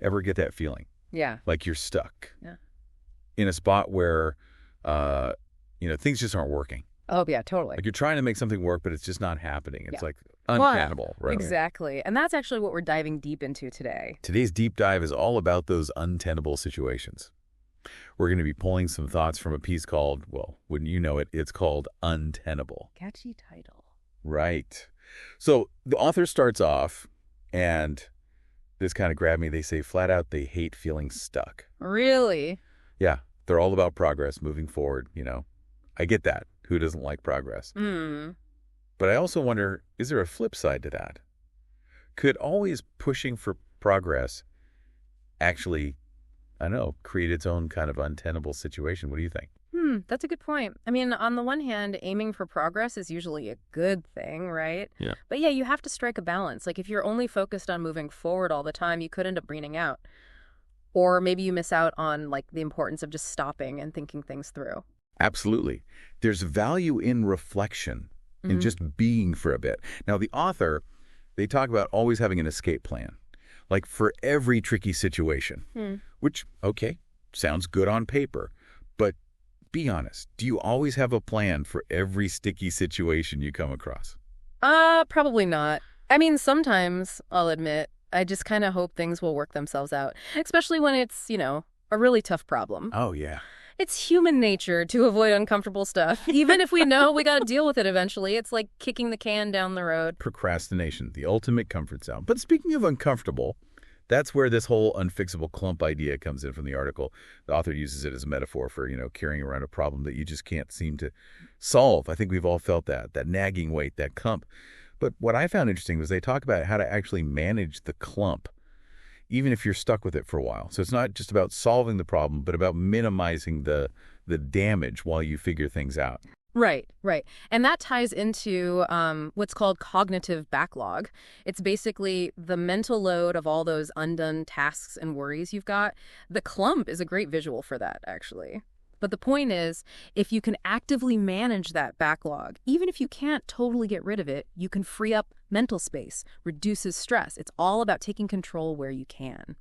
Ever get that feeling? Yeah. Like you're stuck Yeah. in a spot where, things just aren't working. Oh, yeah, totally. Like you're trying to make something work, but it's just not happening. It's Yeah. like Well, untenable, right? exactly. And that's actually what we're diving deep into today. Today's deep dive is all about those untenable situations. We're going to be pulling some thoughts from a piece called, well, wouldn't you know it, it's called Untenable. Catchy title. Right. So the author starts off, and this kind of grabbed me. They say flat out they hate feeling stuck. Really? Yeah, they're all about progress, moving forward, I get that. Who doesn't like progress? But I also wonder, is there a flip side to that? Could always pushing for progress actually, I don't know, create its own kind of untenable situation? What do you think? That's a good point. I mean, on the one hand, aiming for progress is usually a good thing, right? Yeah. But yeah, you have to strike a balance. Like if you're only focused on moving forward all the time, you could end up burning out. Or maybe you miss out on like the importance of just stopping and thinking things through. Absolutely. There's value in reflection, in just being for a bit. Now, the author, they talk about always having an escape plan, like for every tricky situation, which, okay, sounds good on paper, but be honest, do you always have a plan for every sticky situation you come across? Probably not. I mean, sometimes, I'll admit, I just kind of hope things will work themselves out, especially when it's, a really tough problem. Oh, yeah. It's human nature to avoid uncomfortable stuff. Even if we know we got to deal with it eventually, it's like kicking the can down the road. Procrastination, the ultimate comfort zone. But speaking of uncomfortable, that's where this whole unfixable clump idea comes in from the article. The author uses it as a metaphor for, carrying around a problem that you just can't seem to solve. I think we've all felt that nagging weight, that clump. But what I found interesting was they talk about how to actually manage the clump, even if you're stuck with it for a while. So it's not just about solving the problem, but about minimizing the damage while you figure things out. Right. And that ties into what's called cognitive backlog. It's basically the mental load of all those undone tasks and worries you've got. The clump is a great visual for that, actually. But the point is, if you can actively manage that backlog, even if you can't totally get rid of it, you can free up mental space, reduces stress. It's all about taking control where you can.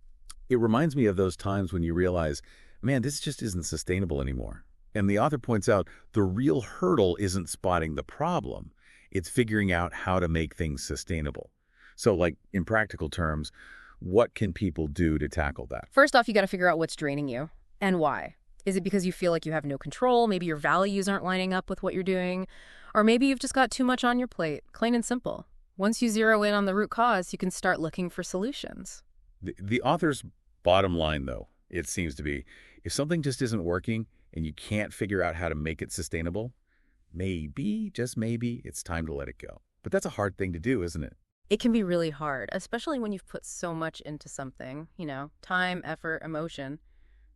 It reminds me of those times when you realize, man, this just isn't sustainable anymore. And the author points out the real hurdle isn't spotting the problem. It's figuring out how to make things sustainable. So, like, in practical terms, what can people do to tackle that? First off, you got to figure out what's draining you and why. Is it because you feel like you have no control? Maybe your values aren't lining up with what you're doing. Or maybe you've just got too much on your plate, plain and simple. Once you zero in on the root cause, you can start looking for solutions. The author's bottom line, though, it seems to be, if something just isn't working and you can't figure out how to make it sustainable, maybe, just maybe, it's time to let it go. But that's a hard thing to do, isn't it? It can be really hard, especially when you've put so much into something, time, effort, emotion.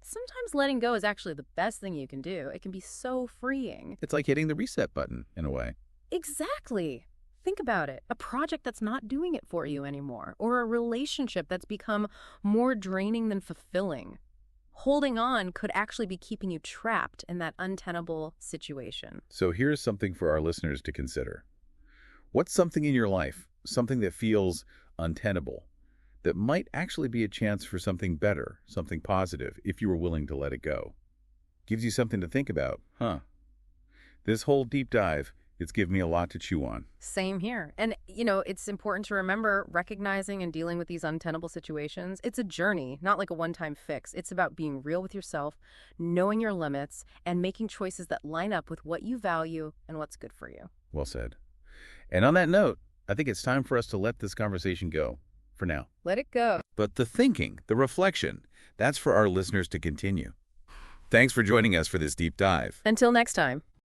Sometimes letting go is actually the best thing you can do. It can be so freeing. It's like hitting the reset button, in a way. Exactly. Think about it. A project that's not doing it for you anymore, or a relationship that's become more draining than fulfilling. Holding on could actually be keeping you trapped in that untenable situation. So here's something for our listeners to consider. What's something in your life, something that feels untenable, that might actually be a chance for something better, something positive, if you were willing to let it go? Gives you something to think about, huh? This whole deep dive, it's given me a lot to chew on. Same here. And, it's important to remember recognizing and dealing with these untenable situations. It's a journey, not like a one-time fix. It's about being real with yourself, knowing your limits, and making choices that line up with what you value and what's good for you. Well said. And on that note, I think it's time for us to let this conversation go. For now. Let it go. But the thinking, the reflection, that's for our listeners to continue. Thanks for joining us for this deep dive. Until next time.